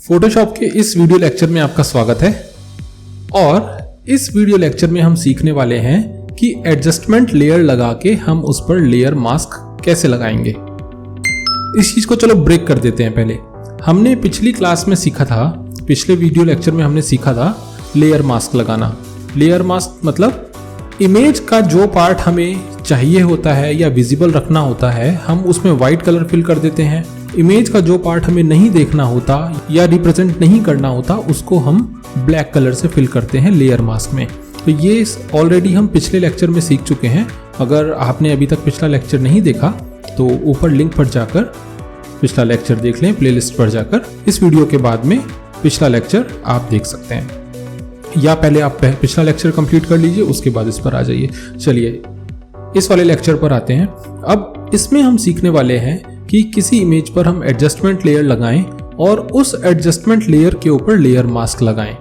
Photoshop के इस video lecture में आपका स्वागत है और इस वीडियो लेक्चर में हम सीखने वाले हैं कि एडजस्टमेंट लेयर लगा के हम उस पर लेयर मास्क कैसे लगाएंगे। इस चीज को चलो ब्रेक कर देते हैं। पहले हमने पिछली क्लास में सीखा था, पिछले वीडियो लेक्चर में हमने सीखा था लेयर मास्क लगाना। लेयर मास्क मतलब इमेज का जो पार्ट हमें चाहिए होता है या विजिबल रखना होता है हम उसमें व्हाइट कलर फिल कर देते हैं। इमेज का जो पार्ट हमें नहीं देखना होता या रिप्रेजेंट नहीं करना होता उसको हम ब्लैक कलर से फिल करते हैं लेयर मास्क में। तो ये ऑलरेडी हम पिछले लेक्चर में सीख चुके हैं। अगर आपने अभी तक पिछला लेक्चर नहीं देखा तो ऊपर लिंक पर जाकर पिछला लेक्चर देख लें, प्लेलिस्ट पर जाकर इस वीडियो के बाद में पिछला लेक्चर आप देख सकते हैं, या पहले आप पिछला लेक्चर कंप्लीट कर लीजिए उसके बाद इस पर आ जाइए। चलिए इस वाले लेक्चर पर आते हैं। अब इसमें हम सीखने वाले हैं कि किसी इमेज पर हम एडजस्टमेंट लेयर लगाएं और उस एडजस्टमेंट लेयर के ऊपर लेयर मास्क लगाएं।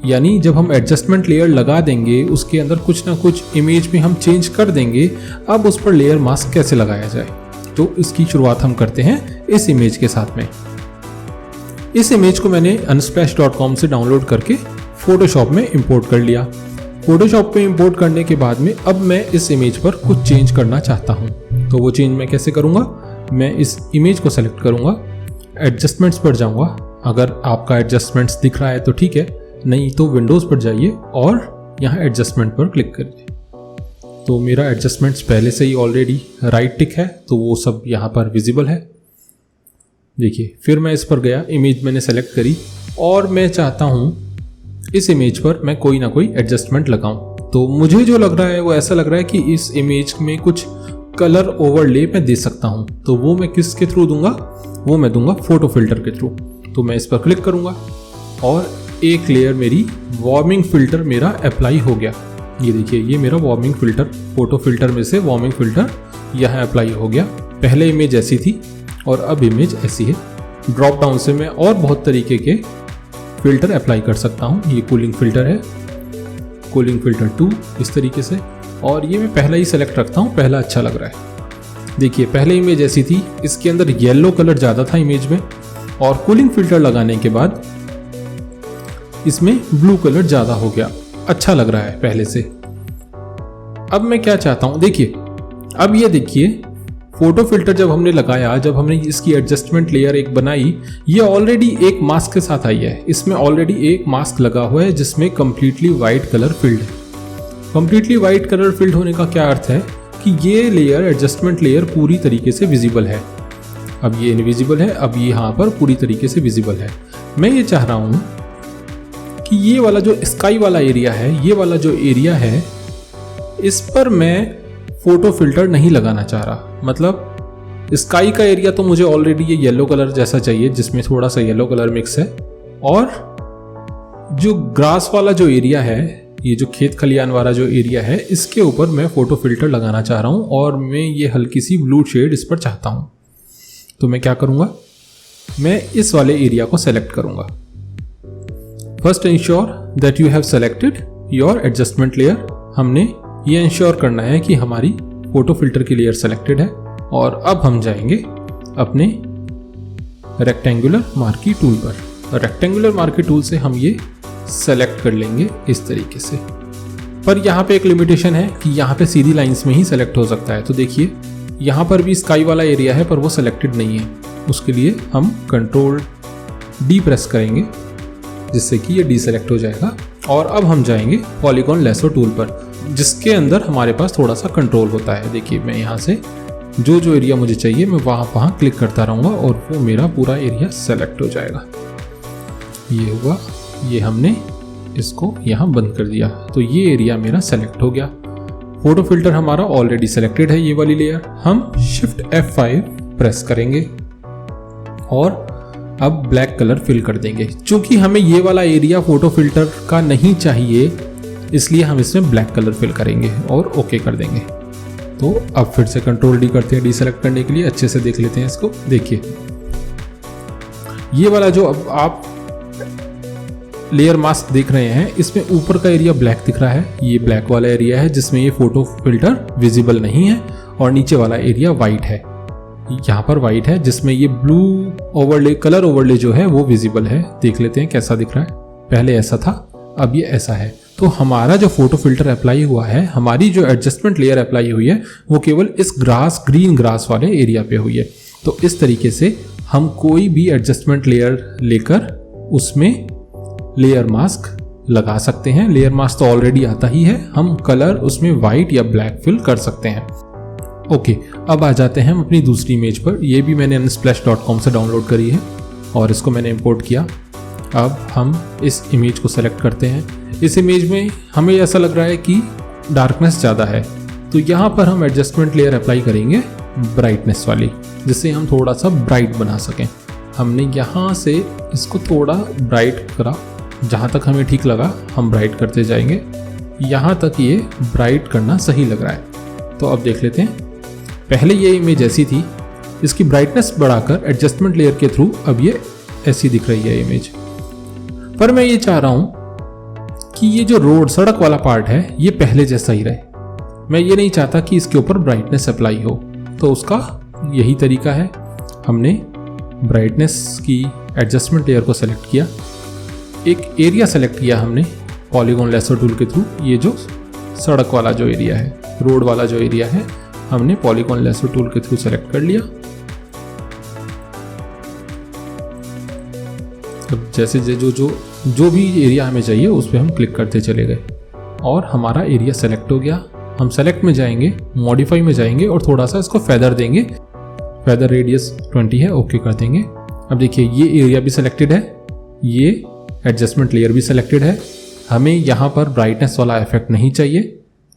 यानी जब हम एडजस्टमेंट लेयर लगा देंगे उसके अंदर कुछ ना कुछ इमेज में हम चेंज कर देंगे। अब उस पर लेयर मास्क कैसे लगाया जाए, तो इसकी शुरुआत हम करते हैं इस इमेज के साथ में। इस इमेज को मैंने unsplash.com से डाउनलोड करके फोटोशॉप में इंपोर्ट कर लिया। फोटोशॉप पे इंपोर्ट करने के बाद में अब मैं इस इमेज पर कुछ चेंज करना चाहता हूँ। तो वो चेंज मैं कैसे करूँगा, मैं इस इमेज को सेलेक्ट करूँगा, एडजस्टमेंट्स पर जाऊँगा। अगर आपका एडजस्टमेंट्स दिख रहा है तो ठीक है, नहीं तो विंडोज़ पर जाइए और यहाँ एडजस्टमेंट पर क्लिक करिए। तो मेरा एडजस्टमेंट्स पहले से ही ऑलरेडी राइट टिक है तो वो सब यहाँ पर विजिबल है। देखिए फिर मैं इस पर गया, इमेज मैंने सेलेक्ट करी और मैं चाहता हूँ इस इमेज पर मैं कोई ना कोई एडजस्टमेंट लगाऊं। तो मुझे जो लग रहा है वो ऐसा लग रहा है कि इस इमेज में कुछ कलर ओवरले मैं दे सकता हूं। तो वो मैं किसके थ्रू दूंगा, वो मैं दूंगा फोटो फिल्टर के थ्रू। तो मैं इस पर क्लिक करूंगा और एक लेयर मेरी वार्मिंग फिल्टर मेरा अप्लाई हो गया। ये देखिए ये मेरा वार्मिंग फिल्टर, फोटो फिल्टर में से वार्मिंग फिल्टर यहाँ अप्लाई हो गया। पहले इमेज ऐसी थी और अब इमेज ऐसी है। ड्रॉप डाउन से मैं और बहुत तरीके के फिल्टर अप्लाई कर सकता हूँ। ये कूलिंग फिल्टर है, कूलिंग फिल्टर 2 इस तरीके से, और ये मैं पहला ही सेलेक्ट रखता हूँ, पहला अच्छा लग रहा है। देखिए पहले इमेज ऐसी थी, इसके अंदर येलो कलर ज़्यादा था इमेज में, और कूलिंग फिल्टर लगाने के बाद इसमें ब्लू कलर ज़्यादा हो गया, अच्छा लग रहा है पहले से। अब मैं क्या चाहता हूँ, देखिए अब ये देखिए फोटो फिल्टर जब हमने लगाया, जब हमने इसकी एडजस्टमेंट लेयर एक बनाई, ये ऑलरेडी एक मास्क के साथ आई है। इसमें ऑलरेडी एक मास्क लगा हुआ है जिसमें कंप्लीटली वाइट कलर फिल्ड है। कंप्लीटली वाइट कलर फिल्ड होने का क्या अर्थ है कि ये लेयर, एडजस्टमेंट लेयर पूरी तरीके से विजिबल है। अब ये इनविजिबल है, अब ये यहाँ पर पूरी तरीके से विजिबल है। मैं ये चाह रहा हूँ कि ये वाला जो स्काई वाला एरिया है, ये वाला जो एरिया है, इस पर मैं फोटो फिल्टर नहीं लगाना चाह रहा। मतलब स्काई का एरिया तो मुझे ऑलरेडी ये येलो कलर जैसा चाहिए जिसमें थोड़ा सा येलो कलर मिक्स है, और जो ग्रास वाला जो एरिया है, ये जो खेत खलियान वाला जो एरिया है, इसके ऊपर मैं फोटो फिल्टर लगाना चाह रहा हूँ और मैं ये हल्की सी ब्लू शेड इस पर चाहता हूँ। तो मैं क्या करूँगा, मैं इस वाले एरिया को सेलेक्ट करूँगा। First ensure that you have selected your adjustment layer. हमने ये इंश्योर करना है कि हमारी फोटो फिल्टर की लेयर सेलेक्टेड है। और अब हम जाएंगे अपने रेक्टेंगुलर मार्की टूल पर। रेक्टेंगुलर मार्की टूल से हम ये सेलेक्ट कर लेंगे इस तरीके से। पर यहाँ पे एक लिमिटेशन है कि यहाँ पे सीधी लाइंस में ही सेलेक्ट हो सकता है। तो देखिए यहाँ पर भी स्काई वाला एरिया है पर वो सेलेक्टेड नहीं है। उसके लिए हम कंट्रोल डी प्रेस करेंगे जिससे कि ये डीसेलेक्ट हो जाएगा। और अब हम जाएंगे पॉलीगॉन लेसो टूल पर जिसके अंदर हमारे पास थोड़ा सा कंट्रोल होता है। देखिए मैं यहाँ से जो जो एरिया मुझे चाहिए मैं वहाँ क्लिक करता रहूँगा और वो मेरा पूरा एरिया सेलेक्ट हो जाएगा। ये हुआ, ये हमने इसको यहाँ बंद कर दिया तो ये एरिया मेरा सेलेक्ट हो गया। फोटो फिल्टर हमारा ऑलरेडी सेलेक्टेड है, ये वाली लेयर। हम शिफ्ट F5 प्रेस करेंगे और अब ब्लैक कलर फिल कर देंगे। चूंकि हमें ये वाला एरिया फोटो फिल्टर का नहीं चाहिए इसलिए हम इसमें ब्लैक कलर फिल करेंगे और ओके कर देंगे। तो अब फिर से कंट्रोल डी करते हैं डीसेलेक्ट करने के लिए। अच्छे से देख लेते हैं इसको। देखिए ये वाला जो अब आप लेयर मास्क देख रहे हैं इसमें ऊपर का एरिया ब्लैक दिख रहा है। ये ब्लैक वाला एरिया है जिसमें ये फोटो फिल्टर विजिबल नहीं है, और नीचे वाला एरिया वाइट है। यहाँ पर वाइट है जिसमें ये ब्लू ओवरले, कलर ओवरले जो है वो विजिबल है। देख लेते हैं कैसा दिख रहा है। पहले ऐसा था, अब ये ऐसा है। तो हमारा जो फोटो फिल्टर अप्लाई हुआ है, हमारी जो एडजस्टमेंट लेयर अप्लाई हुई है, वो केवल इस ग्रीन ग्रास वाले एरिया पे हुई है। तो इस तरीके से हम कोई भी एडजस्टमेंट लेयर लेकर उसमें लेयर मास्क लगा सकते हैं। लेयर मास्क तो ऑलरेडी आता ही है, हम कलर उसमें वाइट या ब्लैक फिल कर सकते हैं। ओके, अब आ जाते हैं हम अपनी दूसरी इमेज पर। ये भी मैंने unsplash.com से डाउनलोड करी है और इसको मैंने इंपोर्ट किया। अब हम इस इमेज को सेलेक्ट करते हैं। इस इमेज में हमें ऐसा लग रहा है कि डार्कनेस ज़्यादा है, तो यहाँ पर हम एडजस्टमेंट लेयर अप्लाई करेंगे ब्राइटनेस वाली, जिससे हम थोड़ा सा ब्राइट बना सकें। हमने यहाँ से इसको थोड़ा ब्राइट करा, जहाँ तक हमें ठीक लगा हम ब्राइट करते जाएंगे। यहाँ तक ये ब्राइट करना सही लग रहा है। तो अब देख लेते हैं। पहले ये इमेज ऐसी थी, इसकी ब्राइटनेस बढ़ाकर एडजस्टमेंट लेयर के थ्रू अब ये ऐसी दिख रही है इमेज। पर मैं ये चाह रहा हूँ कि ये जो रोड, सड़क वाला पार्ट है, ये पहले जैसा ही रहे। मैं ये नहीं चाहता कि इसके ऊपर ब्राइटनेस अप्लाई हो। तो उसका यही तरीका है, हमने ब्राइटनेस की एडजस्टमेंट लेयर को सेलेक्ट किया, एक एरिया सेलेक्ट किया हमने पॉलीगॉन लेसर टूल के थ्रू। ये जो सड़क वाला जो एरिया है, रोड वाला जो एरिया है, हमने पॉलीगॉन लेसर टूल के थ्रू सेलेक्ट कर लिया। अब जैसे जो भी एरिया हमें चाहिए उस पर हम क्लिक करते चले गए और हमारा एरिया सेलेक्ट हो गया। हम सेलेक्ट में जाएंगे, मॉडिफाई में जाएंगे और थोड़ा सा इसको फेदर देंगे। फेदर रेडियस 20 है, ओके कर देंगे। अब देखिए ये एरिया भी सिलेक्टेड है, ये एडजस्टमेंट लेयर भी सिलेक्टेड है। हमें यहाँ पर ब्राइटनेस वाला इफेक्ट नहीं चाहिए,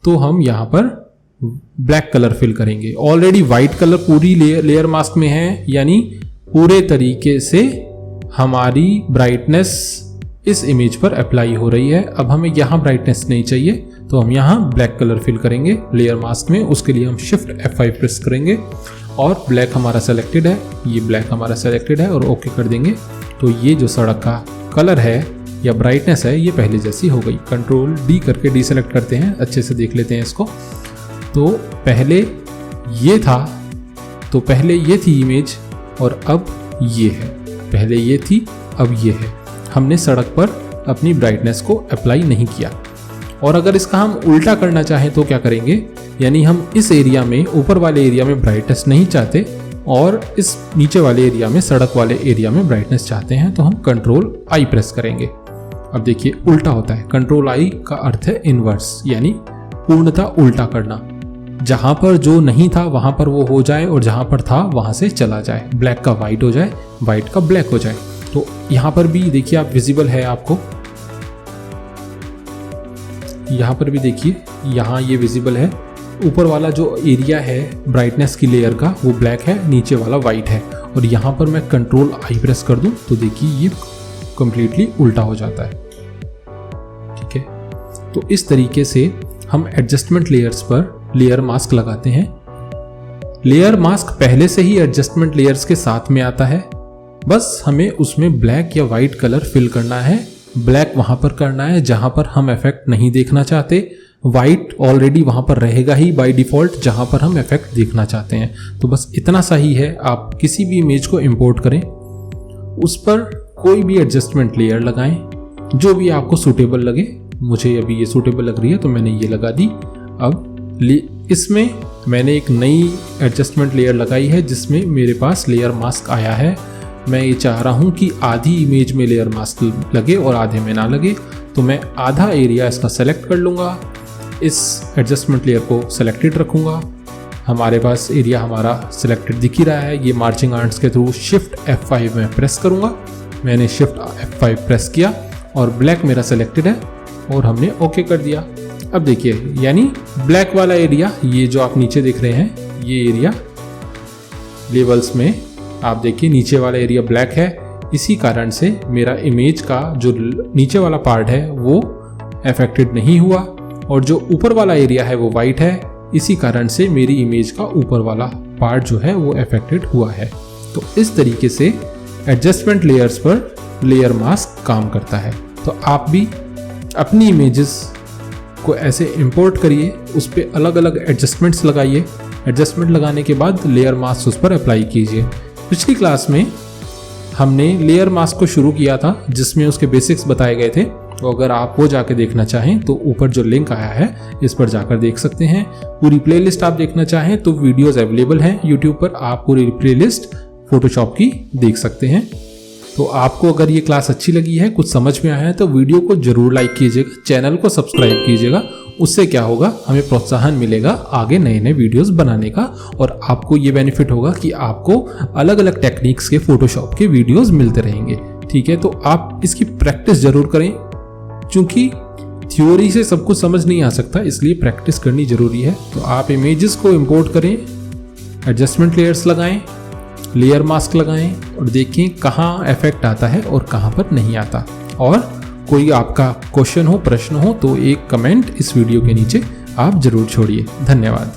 तो हम यहाँ पर ब्लैक कलर फिल करेंगे। ऑलरेडी वाइट कलर पूरी लेयर मास्क में है, यानी पूरे तरीके से हमारी ब्राइटनेस इस इमेज पर अप्लाई हो रही है। अब हमें यहाँ ब्राइटनेस नहीं चाहिए, तो हम यहाँ ब्लैक कलर फिल करेंगे लेयर मास्क में। उसके लिए हम शिफ्ट F5 प्रेस करेंगे और ब्लैक हमारा सेलेक्टेड है, ये ब्लैक हमारा सेलेक्टेड है और ओके कर देंगे। तो ये जो सड़क का कलर है या ब्राइटनेस है, ये पहले जैसी हो गई। कंट्रोल D करके डीसेलेक्ट करते हैं, अच्छे से देख लेते हैं इसको। तो पहले ये था, तो पहले ये थी इमेज और अब ये है। पहले ये थी, अब ये है। हमने सड़क पर अपनी ब्राइटनेस को अप्लाई नहीं किया। और अगर इसका हम उल्टा करना चाहें तो क्या करेंगे, यानी हम इस एरिया में, ऊपर वाले एरिया में ब्राइटनेस नहीं चाहते और इस नीचे वाले एरिया में, सड़क वाले एरिया में ब्राइटनेस चाहते हैं, तो हम कंट्रोल I प्रेस करेंगे। अब देखिए उल्टा होता है। कंट्रोल I का अर्थ है इनवर्स, यानी पूर्णतः उल्टा करना। जहां पर जो नहीं था वहां पर वो हो जाए और जहां पर था वहां से चला जाए। ब्लैक का वाइट हो जाए, वाइट का ब्लैक हो जाए। तो यहां पर भी देखिए आप, विजिबल है आपको, यहां पर भी देखिए, यहां ये विजिबल है। ऊपर वाला जो एरिया है ब्राइटनेस की लेयर का वो ब्लैक है, नीचे वाला वाइट है। और यहां पर मैं कंट्रोल I प्रेस कर दूं तो देखिए ये कंप्लीटली उल्टा हो जाता है। ठीक है, तो इस तरीके से हम एडजस्टमेंट लेयर्स पर लेयर मास्क लगाते हैं। लेयर मास्क पहले से ही एडजस्टमेंट लेयर्स के साथ में आता है, बस हमें उसमें ब्लैक या वाइट कलर फिल करना है। ब्लैक वहां पर करना है जहां पर हम इफेक्ट नहीं देखना चाहते, वाइट ऑलरेडी वहां पर रहेगा ही बाय डिफॉल्ट जहां पर हम इफेक्ट देखना चाहते हैं। तो बस इतना सा ही है। आप किसी भी इमेज को इंपोर्ट करें, उस पर कोई भी एडजस्टमेंट लेयर लगाएं जो भी आपको सूटेबल लगे। मुझे अभी ये सूटेबल लग रही है तो मैंने ये लगा दी। अब इसमें मैंने एक नई एडजस्टमेंट लेयर लगाई है जिसमें मेरे पास लेयर मास्क आया है। मैं ये चाह रहा हूँ कि आधी इमेज में लेयर मास्क लगे और आधे में ना लगे, तो मैं आधा एरिया इसका सेलेक्ट कर लूँगा, इस एडजस्टमेंट लेयर को सेलेक्टेड रखूँगा। हमारे पास एरिया हमारा सिलेक्टेड दिख ही रहा है। ये मार्चिंग आर्ट्स के थ्रू शिफ्ट F5 में प्रेस करूँगा। मैंने शिफ्ट F5 प्रेस किया और ब्लैक मेरा सेलेक्टेड है और हमने ओके कर दिया। अब देखिए, यानी ब्लैक वाला एरिया, ये जो आप नीचे देख रहे हैं, ये एरिया लेवल्स में आप देखिए नीचे वाला एरिया ब्लैक है। इसी कारण से मेरा इमेज का जो नीचे वाला पार्ट है वो अफेक्टेड नहीं हुआ और जो ऊपर वाला एरिया है वो वाइट है। इसी कारण से मेरी इमेज का ऊपर वाला पार्ट जो है वो अफेक्टेड हुआ है। तो इस तरीके से एडजस्टमेंट लेयर्स पर लेयर मास्क काम करता है। तो आप भी अपनी इमेजेस को ऐसे इंपोर्ट करिए, उस पर अलग अलग एडजस्टमेंट्स लगाइए। एडजस्टमेंट लगाने के बाद लेयर मास्क उस पर अप्लाई कीजिए। पिछली क्लास में हमने लेयर मास्क को शुरू किया था जिसमें उसके बेसिक्स बताए गए थे। तो अगर आप वो जाके देखना चाहें तो ऊपर जो लिंक आया है इस पर जाकर देख सकते हैं। पूरी प्लेलिस्ट आप देखना चाहें तो वीडियोस अवेलेबल हैं यूट्यूब पर, आप पूरी प्लेलिस्ट फोटोशॉप की देख सकते हैं। तो आपको अगर ये क्लास अच्छी लगी है, कुछ समझ में आया है तो वीडियो को जरूर लाइक कीजिएगा, चैनल को सब्सक्राइब कीजिएगा। उससे क्या होगा, हमें प्रोत्साहन मिलेगा आगे नए नए वीडियोस बनाने का, और आपको ये बेनिफिट होगा कि आपको अलग अलग टेक्निक्स के फोटोशॉप के वीडियोस मिलते रहेंगे। ठीक है, तो आप इसकी प्रैक्टिस जरूर करें, क्योंकि थ्योरी से सब कुछ समझ नहीं आ सकता, इसलिए प्रैक्टिस करनी जरूरी है। तो आप इमेजेस को इंपोर्ट करें, एडजस्टमेंट लेयर्स लगाएं, लेयर मास्क लगाएं और देखें कहाँ इफेक्ट आता है और कहाँ पर नहीं आता। और कोई आपका क्वेश्चन हो, प्रश्न हो तो एक कमेंट इस वीडियो के नीचे आप जरूर छोड़िए। धन्यवाद।